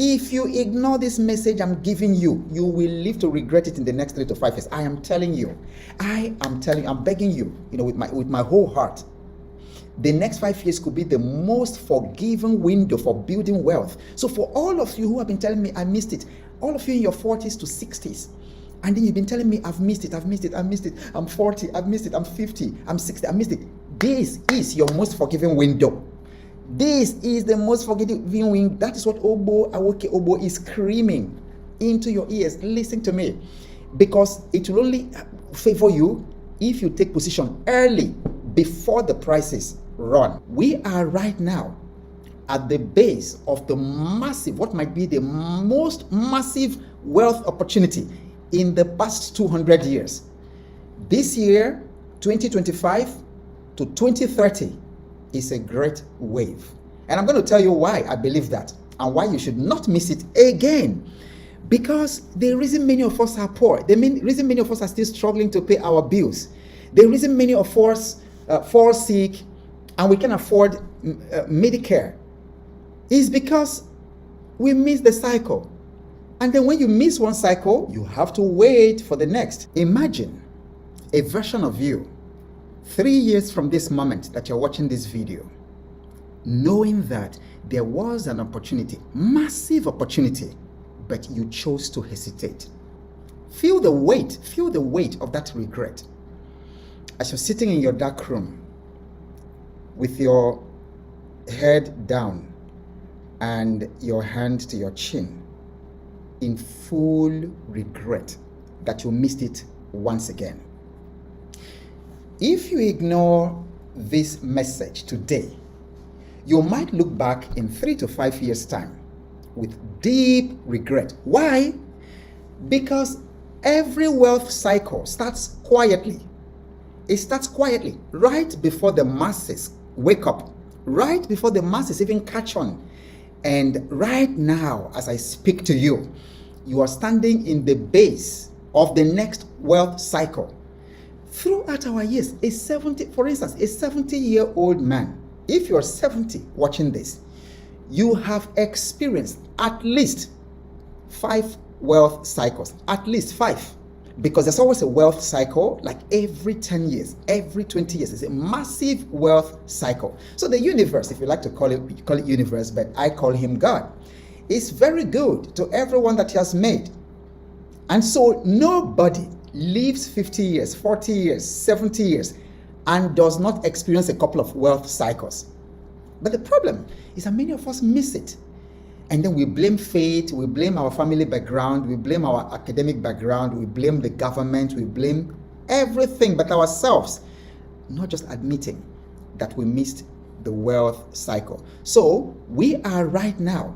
If you ignore this message I'm giving you, you will live to regret it in the next 3 to 5 years. I am telling you. I'm begging you, with my whole heart. The next 5 years could be the most forgiving window for building wealth. So for all of you who have been telling me I missed it, all of you in your 40s to 60s, and then you've been telling me I've missed it, I'm 40, I've missed it, I'm 50, I'm 60, I missed it. This is your most forgiving window. This is the most forgiving window. That is what Obo is screaming into your ears. Listen to me, because it will only favor you if you take position early before the prices run. We are right now at the base of the massive, what might be the most massive wealth opportunity in the past 200 years. This year, 2025 to 2030, is a great wave. And I'm going to tell you why I believe that and why you should not miss it again. Because the reason many of us are poor, the reason many of us are still struggling to pay our bills, the reason many of us fall sick and we can afford Medicare is because we miss the cycle. And then when you miss one cycle, you have to wait for the next. Imagine a version of you 3 years from this moment that you're watching this video, knowing that there was an opportunity, massive opportunity, but you chose to hesitate. Feel the weight of that regret. As you're sitting in your dark room with your head down and your hand to your chin in full regret that you missed it once again. If you ignore this message today, you might look back in 3 to 5 years' time with deep regret. Why? Because every wealth cycle starts quietly. It starts quietly, right before the masses wake up, right before the masses even catch on. And right now, as I speak to you, you are standing in the base of the next wealth cycle. Throughout our years, for instance, a 70-year-old man, if you're 70 watching this, you have experienced at least 5 wealth cycles, at least 5. Because there's always a wealth cycle, like every 10 years, every 20 years. It's a massive wealth cycle. So the universe, if you like to call it universe, but I call him God, is very good to everyone that he has made. And so nobody lives 50 years, 40 years, 70 years, and does not experience a couple of wealth cycles. But the problem is that many of us miss it. And then we blame fate, we blame our family background, we blame our academic background, we blame the government, we blame everything but ourselves, not just admitting that we missed the wealth cycle. So we are right now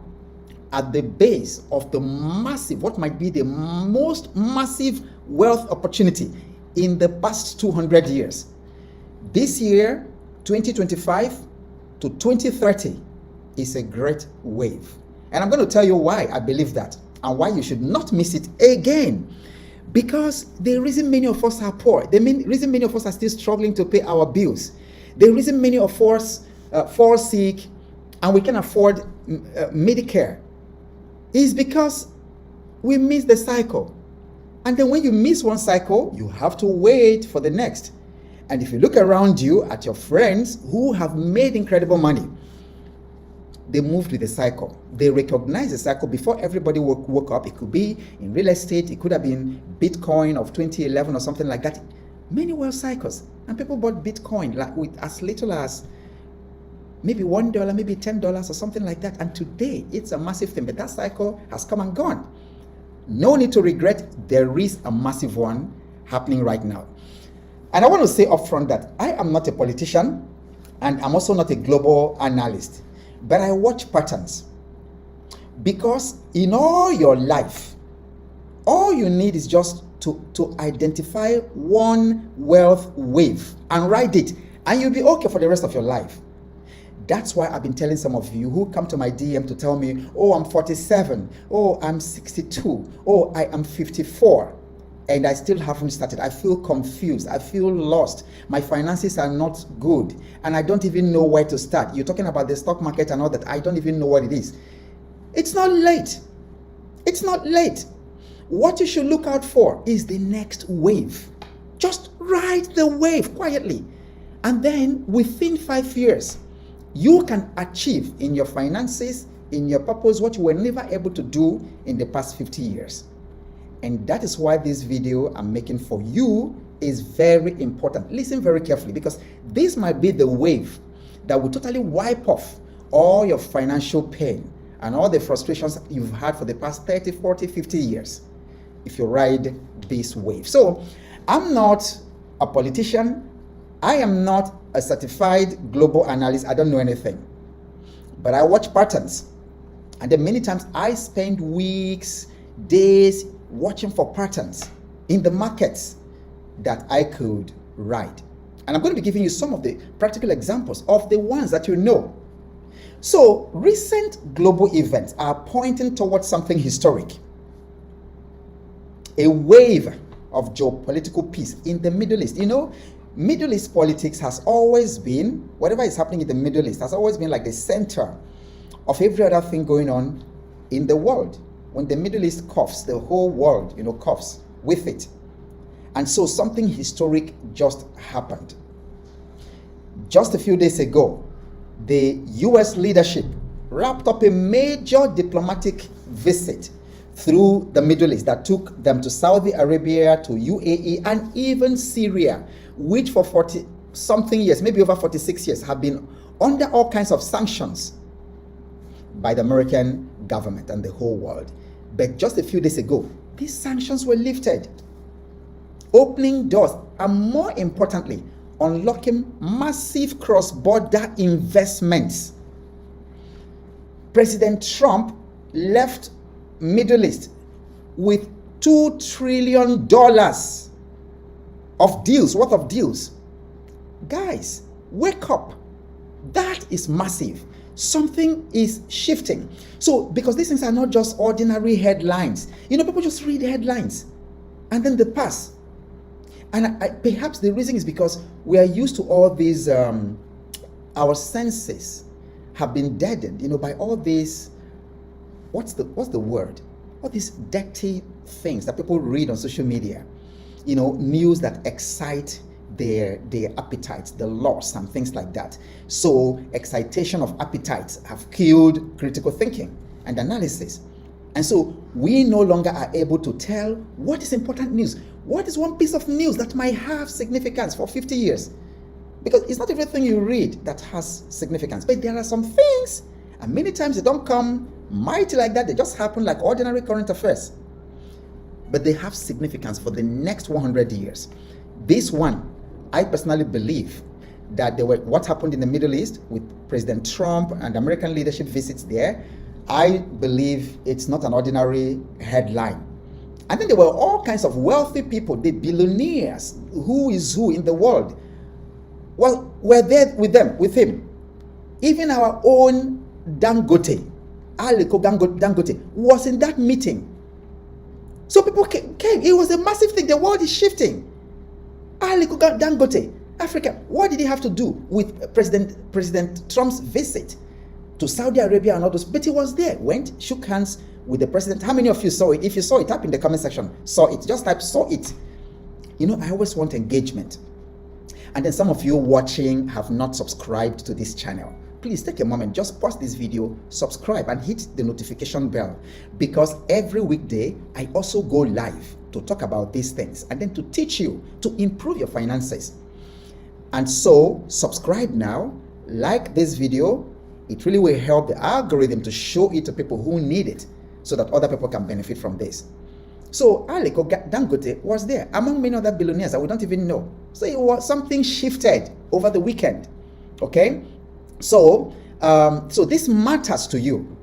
at the base of the massive, what might be the most massive wealth opportunity in the past 200 years. This year, 2025 to 2030, is a great wave. And I'm going to tell you why I believe that and why you should not miss it again. Because the reason many of us are poor, the reason many of us are still struggling to pay our bills, the reason many of us fall sick and we can afford Medicare is because we miss the cycle. And then when you miss one cycle, you have to wait for the next. And if you look around you at your friends who have made incredible money, they moved with the cycle. They recognized the cycle before everybody woke up. It could be in real estate. It could have been Bitcoin of 2011 or something like that. Many wealth cycles. And people bought Bitcoin like with as little as maybe $1, maybe $10 or something like that. And today it's a massive thing. But that cycle has come and gone. No need to regret. There is a massive one happening right now. And I want to say upfront that I am not a politician and I'm also not a global analyst. But I watch patterns, because in all your life, all you need is just to identify one wealth wave and ride it, and you'll be okay for the rest of your life. That's why I've been telling some of you who come to my DM to tell me, oh, I'm 47, oh, I'm 62, oh, I am 54. And I still haven't started. I feel confused. I feel lost. My finances are not good. And I don't even know where to start. You're talking about the stock market and all that. I don't even know what it is. It's not late. It's not late. What you should look out for is the next wave. Just ride the wave quietly. And then within 5 years, you can achieve in your finances, in your purpose, what you were never able to do in the past 50 years. And that is why this video I'm making for you is very important. Listen very carefully, because this might be the wave that will totally wipe off all your financial pain and all the frustrations you've had for the past 30, 40, 50 years if you ride this wave. So I'm not a politician. I am not a certified global analyst. I don't know anything. But I watch patterns. And then many times I spend weeks, days watching for patterns in the markets that I could ride. And I'm going to be giving you some of the practical examples of the ones that you know. So recent global events are pointing towards something historic. A wave of geopolitical peace in the Middle East. You know, Middle East politics has always been, whatever is happening in the Middle East has always been like the center of every other thing going on in the world. When the Middle East coughs, the whole world, coughs with it. And so something historic just happened. Just a few days ago, the US leadership wrapped up a major diplomatic visit through the Middle East that took them to Saudi Arabia, to UAE, and even Syria, which for 40 something years, maybe over 46 years, have been under all kinds of sanctions by the American government and the whole world. But just a few days ago, these sanctions were lifted, opening doors and, more importantly, unlocking massive cross-border investments. President Trump left Middle East with $2 trillion of deals, worth of deals. Guys, wake up. That is massive. Something is shifting. So, because these things are not just ordinary headlines. People just read the headlines and then they pass. And perhaps the reason is because we are used to all these, our senses have been deadened, by all these, what's the word? All these dirty things that people read on social media, news that excite their appetites, the lust and things like that. So excitation of appetites have killed critical thinking and analysis. And so we no longer are able to tell what is important news. What is one piece of news that might have significance for 50 years? Because it's not everything you read that has significance. But there are some things, and many times they don't come mighty like that. They just happen like ordinary current affairs. But they have significance for the next 100 years. This one, I personally believe that what happened in the Middle East with President Trump and American leadership visits there, I believe it's not an ordinary headline. And then there were all kinds of wealthy people, the billionaires, who is who in the world. Well, we're there with him. Even our own Dangote, Aliko Dangote, was in that meeting. So people came. It was a massive thing. The world is shifting. Aliko Dangote, Africa. What did he have to do with President Trump's visit to Saudi Arabia and all those? But he was there, went, shook hands with the president. How many of you saw it? If you saw it, type in the comment section. Saw it. Just type saw it. I always want engagement. And then some of you watching have not subscribed to this channel. Please take a moment, just pause this video, subscribe and hit the notification bell, because every weekday I also go live to talk about these things and then to teach you to improve your finances. And so subscribe now, like this video. It really will help the algorithm to show it to people who need it so that other people can benefit from this. So Aliko Dangote was there among many other billionaires that we don't even know. So it was something shifted over the weekend. Okay? So this matters to you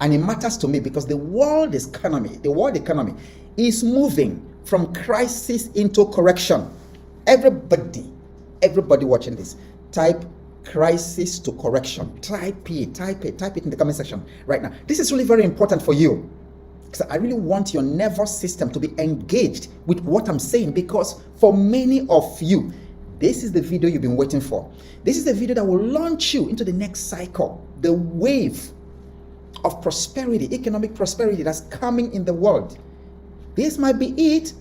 and it matters to me, because the world economy is moving from crisis into correction. Everybody watching this, type crisis to correction. Type it in the comment section right now. This is really very important for you, because I really want your nervous system to be engaged with what I'm saying, because for many of you, this is the video you've been waiting for. This is the video that will launch you into the next cycle, the wave of prosperity, economic prosperity that's coming in the world. This might be it.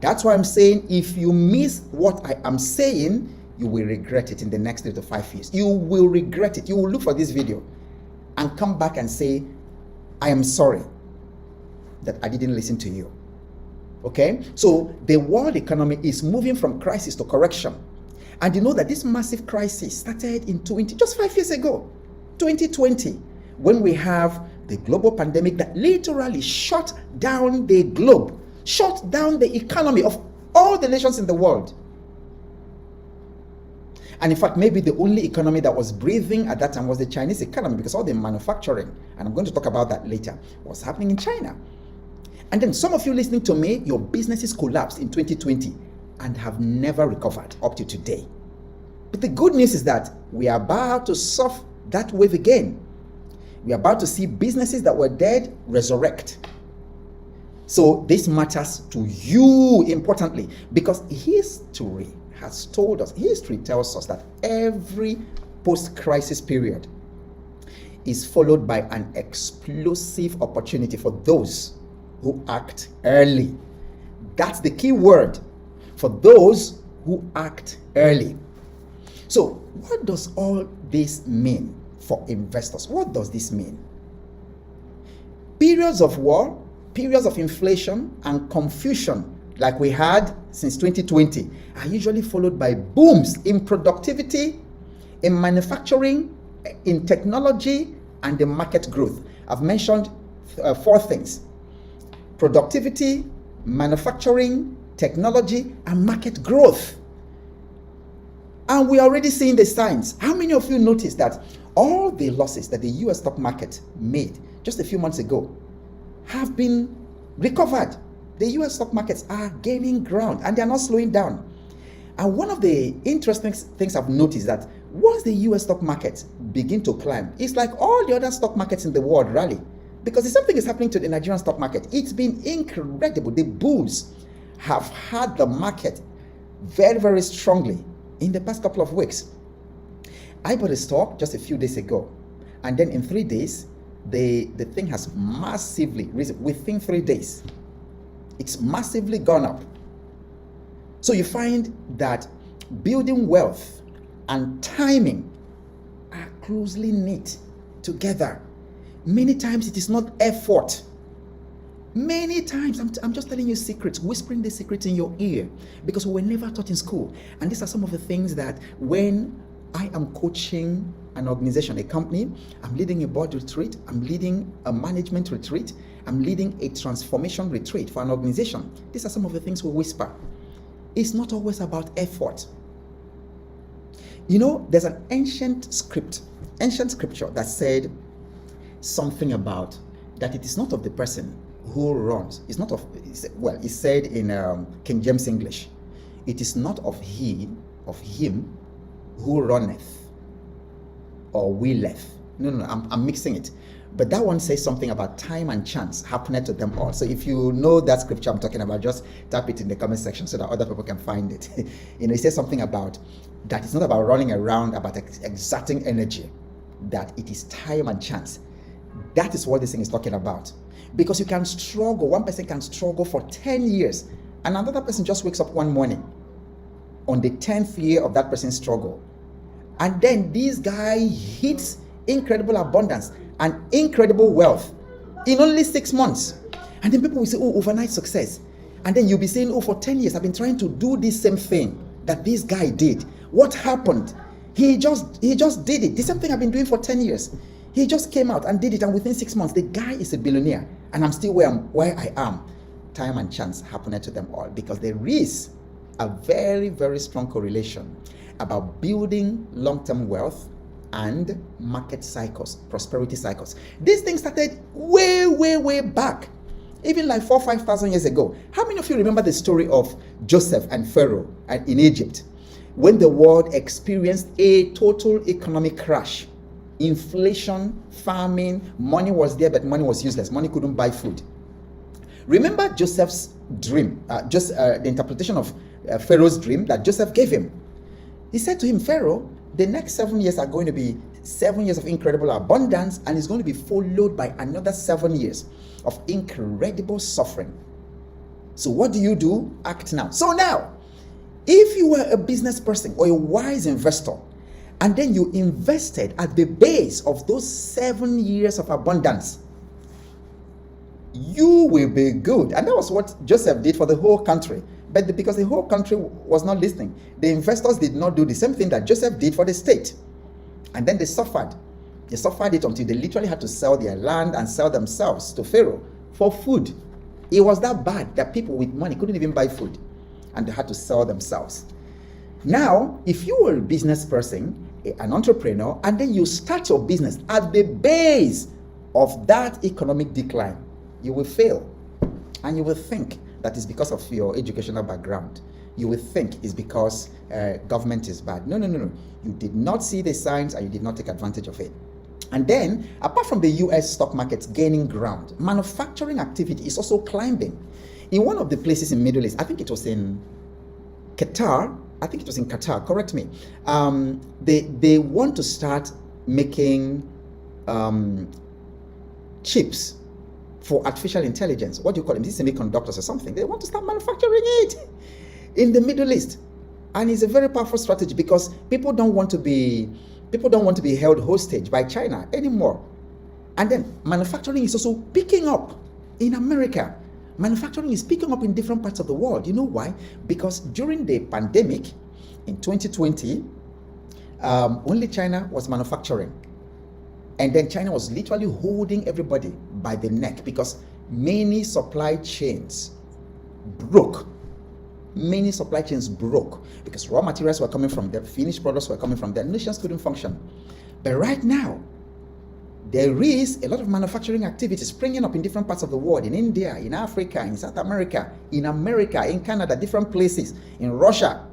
That's why I'm saying if you miss what I am saying, you will regret it in the next 3 to 5 years. You will regret it. You will look for this video and come back and say, I am sorry that I didn't listen to you. Okay? So the world economy is moving from crisis to correction. And you know that this massive crisis started in just 5 years ago, 2020, when we have the global pandemic that literally shut down the globe, shut down the economy of all the nations in the world. And in fact, maybe the only economy that was breathing at that time was the Chinese economy, because all the manufacturing, and I'm going to talk about that later, was happening in China. And then some of you listening to me, your businesses collapsed in 2020 and have never recovered up to today. But the good news is that we are about to surf that wave again. We are about to see businesses that were dead resurrect. So this matters to you importantly, because history has told us, history tells us that every post-crisis period is followed by an explosive opportunity for those who act early. That's the key word, for those who act early. So what does all this mean for investors? What does this mean? Periods of war, periods of inflation and confusion like we had since 2020 are usually followed by booms in productivity, in manufacturing, in technology, and in market growth. I've mentioned 4 things: productivity, manufacturing, technology, and market growth. And we're already seeing the signs. How many of you noticed that all the losses that the US stock market made just a few months ago have been recovered? The US stock markets are gaining ground and they're not slowing down. And one of the interesting things I've noticed that once the US stock markets begin to climb, it's like all the other stock markets in the world rally. Because the same thing is happening to the Nigerian stock market. It's been incredible. The bulls have had the market very, very strongly in the past couple of weeks. I bought a stock just a few days ago, and then in 3 days, the thing has massively risen. Within 3 days, it's massively gone up. So you find that building wealth and timing are closely knit together. Many times it is not effort. Many times, I'm just telling you secrets, whispering the secrets in your ear, because we were never taught in school. And these are some of the things that when I am coaching an organization, a company, I'm leading a board retreat, I'm leading a management retreat, I'm leading a transformation retreat for an organization. These are some of the things we whisper. It's not always about effort. You know, there's an ancient scripture that said something about that it is not of the person who runs. It's not of, it's said in King James English. It is not of him who runneth or willeth. No, I'm mixing it. But that one says something about time and chance happening to them all. So if you know that scripture I'm talking about, just tap it in the comment section so that other people can find it. It says something about that it's not about running around, about exerting energy, that it is time and chance. That is what this thing is talking about. Because you can struggle, one person can struggle for 10 years, and another person just wakes up one morning on the 10th year of that person's struggle. And then this guy hits incredible abundance and incredible wealth in only 6 months. And then people will say, oh, overnight success. And then you'll be saying, oh, for 10 years, I've been trying to do this same thing that this guy did. What happened? He just did it. The same thing I've been doing for 10 years. He just came out and did it, and within 6 months, the guy is a billionaire, and I'm still where I am. Time and chance happened to them all, because there is a very, very strong correlation about building long-term wealth and market cycles, prosperity cycles. These things started way, way, way back, even like 4,000 or 5,000 years ago. How many of you remember the story of Joseph and Pharaoh in Egypt, when the world experienced a total economic crash? Inflation, famine, money was there, but money was useless. Money couldn't buy food. Remember Joseph's dream, the interpretation of Pharaoh's dream that Joseph gave him. He said to him, Pharaoh, the next 7 years are going to be 7 years of incredible abundance, and it's going to be followed by another 7 years of incredible suffering. So what do? Act now. So now, if you were a business person or a wise investor, and then you invested at the base of those 7 years of abundance, you will be good. And that was what Joseph did for the whole country. But because the whole country was not listening, the investors did not do the same thing that Joseph did for the state. And then they suffered. They suffered it until they literally had to sell their land and sell themselves to Pharaoh for food. It was that bad that people with money couldn't even buy food, and they had to sell themselves. Now, if you were a business person, an entrepreneur, and then you start your business at the base of that economic decline, you will fail. And you will think that is because of your educational background. You will think it's because government is bad. No. You did not see the signs and you did not take advantage of it. And then, apart from the US stock market gaining ground, manufacturing activity is also climbing. In one of the places in Middle East, I think it was in Qatar, correct me. They want to start making chips for artificial intelligence. What do you call them? These semiconductors or something. They want to start manufacturing it in the Middle East. And it's a very powerful strategy because people don't want to be held hostage by China anymore. And then manufacturing is also picking up in America. Manufacturing is picking up in different parts of the world. You know why? Because during the pandemic in 2020, only China was manufacturing. And then China was literally holding everybody by the neck because many supply chains broke. Many supply chains broke because raw materials were coming from them, finished products were coming from them, nations couldn't function. But right now, there is a lot of manufacturing activity springing up in different parts of the world, in India, in Africa, in South America, in Canada, different places, in Russia.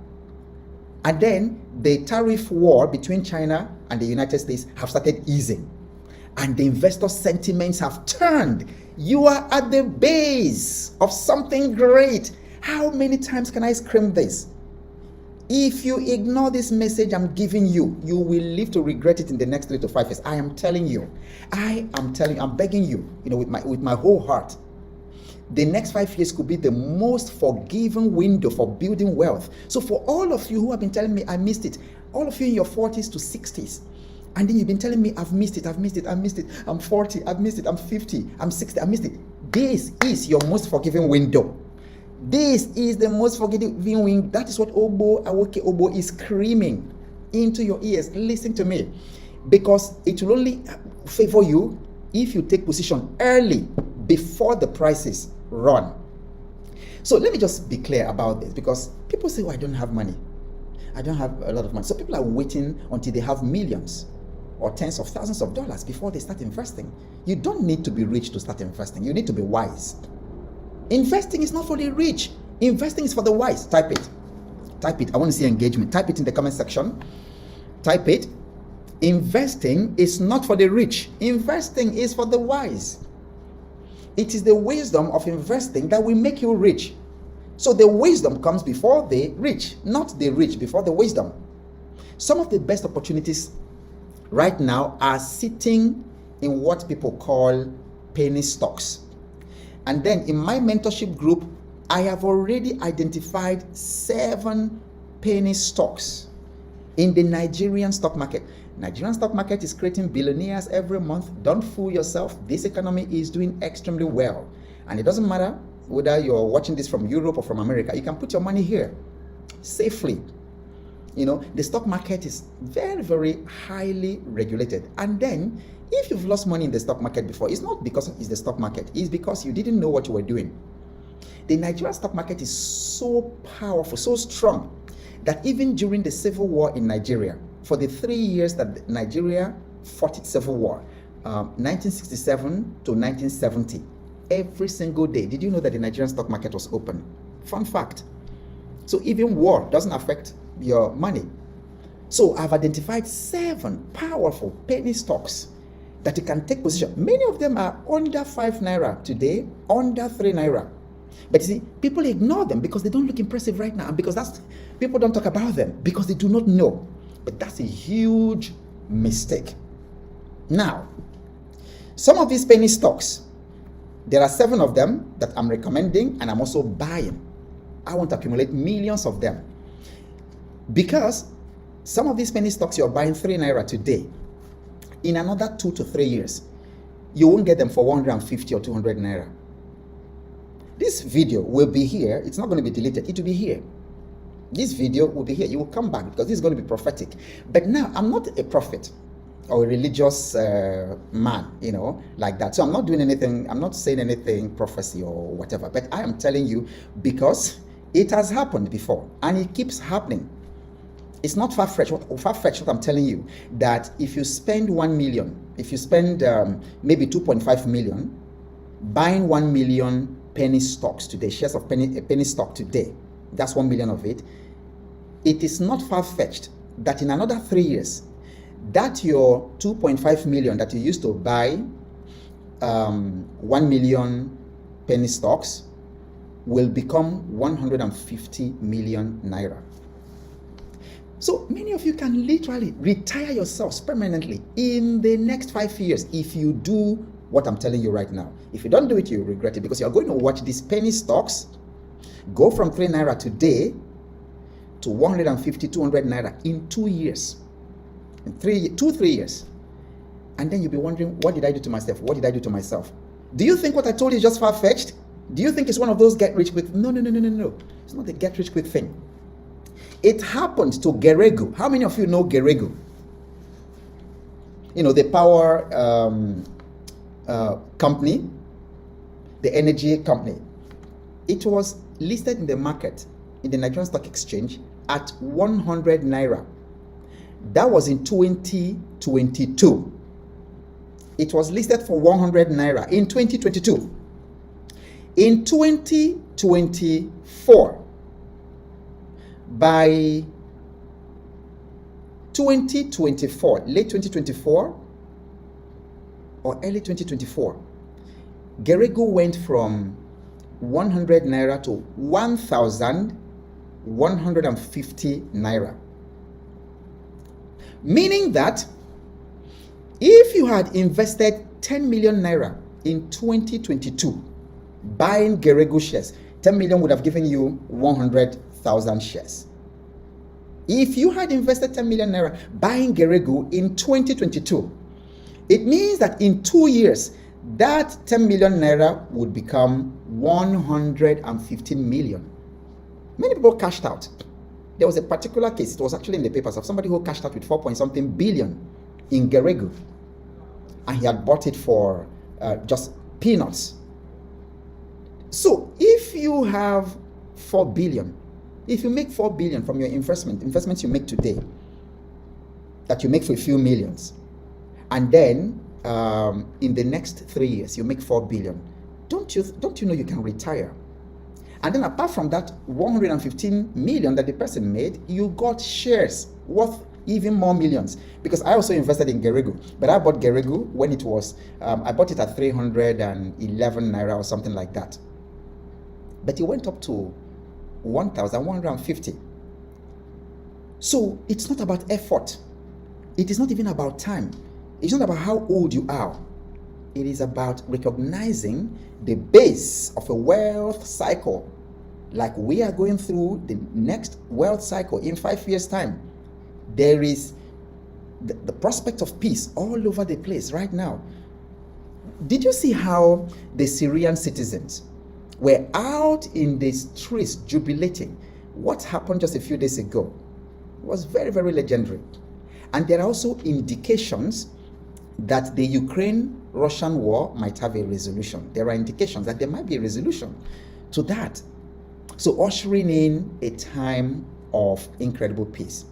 And then the tariff war between China and the United States have started easing. And the investor sentiments have turned. You are at the base of something great. How many times can I scream this? If you ignore this message I'm giving you, you will live to regret it in the next 3 to 5 years. I am telling you. I'm begging you, with my whole heart. The next 5 years could be the most forgiving window for building wealth. So for all of you who have been telling me I missed it, all of you in your 40s to 60s, and then you've been telling me I've missed it. I'm 40, I've missed it. I'm 50, I'm 60, I missed it. This is your most forgiving window. This is the most forgiving window. That is what Awoke Obo is screaming into your ears. Listen to me. Because it will only favor you if you take position early before the prices run. So let me just be clear about this, because people say, I don't have money. I don't have a lot of money. So people are waiting until they have millions or tens of thousands of dollars before they start investing. You don't need to be rich to start investing. You need to be wise. Investing is not for the rich. Investing is for the wise. Type it. I want to see engagement. Type it in the comment section. Type it. Investing is not for the rich. Investing is for the wise. It is the wisdom of investing that will make you rich. So the wisdom comes before the rich, not the rich before the wisdom. Some of the best opportunities right now are sitting in what people call penny stocks. And then in my mentorship group, I have already identified 7 penny stocks in the Nigerian stock market. Nigerian stock market is creating billionaires every month. Don't fool yourself. This economy is doing extremely well. And it doesn't matter whether you're watching this from Europe or from America. You can put your money here safely. The stock market is very, very highly regulated. And then if you've lost money in the stock market before, it's not because it's the stock market. It's because you didn't know what you were doing. The Nigerian stock market is so powerful, so strong, that even during the civil war in Nigeria, for the 3 years that Nigeria fought its civil war, 1967 to 1970, every single day, did you know that the Nigerian stock market was open? Fun fact. So even war doesn't affect your money. So I've identified 7 powerful penny stocks that you can take position. Many of them are under 5 naira today, under 3 naira. But you see, people ignore them because they don't look impressive right now, and because people don't talk about them because they do not know. But that's a huge mistake. Now, some of these penny stocks, there are 7 of them that I'm recommending and I'm also buying. I want to accumulate millions of them, because some of these penny stocks you're buying 3 naira today, in another 2 to 3 years, you won't get them for 150 or 200 naira. This video will be here. It's not going to be deleted. It will be here. This video will be here. You will come back because this is going to be prophetic. But now, I'm not a prophet or a religious man, like that. So I'm not doing anything. I'm not saying anything prophecy or whatever. But I am telling you because it has happened before and it keeps happening. It's not far-fetched what I'm telling you, that if you spend 1 million, if you spend maybe 2.5 million buying 1 million penny stocks today, shares of penny stock today, that's 1 million of it. It is not far-fetched that in another 3 years, that your 2.5 million that you used to buy 1 million penny stocks will become 150 million naira. So many of you can literally retire yourselves permanently in the next 5 years if you do what I'm telling you right now. If you don't do it, you'll regret it, because you're going to watch these penny stocks go from 3 naira today to 150, 200 naira in 2 years. In 3 years. And then you'll be wondering, what did I do to myself? What did I do to myself? Do you think what I told you is just far-fetched? Do you think it's one of those get-rich-quick? No. It's not the get-rich-quick thing. It happened to Geregu. How many of you know Geregu? The power company, the energy company. It was listed in the market, in the Nigerian Stock Exchange, at 100 naira. That was in 2022. It was listed for 100 naira in 2022. In 2024, by 2024, late 2024 or early 2024, Geregu went from 100 naira to 1,150 naira. Meaning that if you had invested 10 million naira in 2022 buying Geregu shares, 10 million would have given you 100,000 shares. If you had invested 10 million naira buying Geregu in 2022, it means that in 2 years, that 10 million naira would become 115 million. Many people cashed out. There was a particular case, it was actually in the papers, of somebody who cashed out with 4-point-something billion in Geregu. And he had bought it for just peanuts. So if you have 4 billion, if you make 4 billion from your investments you make today, that you make for a few millions, and then in the next 3 years you make 4 billion, don't you know you can retire? And then apart from that 115 million that the person made, you got shares worth even more millions. Because I also invested in Geregu, but I bought Geregu when it was, I bought it at 311 naira or something like that. But it went up to 1,150. So it's not about effort. It is not even about time. It's not about how old you are. It is about recognizing the base of a wealth cycle, like we are going through the next wealth cycle in 5 years' time. There is the prospect of peace all over the place right now. Did you see how the Syrian citizens were out in the streets jubilating? What happened just a few days ago was very, very legendary. And there are also indications that the Ukraine-Russian war might have a resolution. There are indications that there might be a resolution to that. So ushering in a time of incredible peace.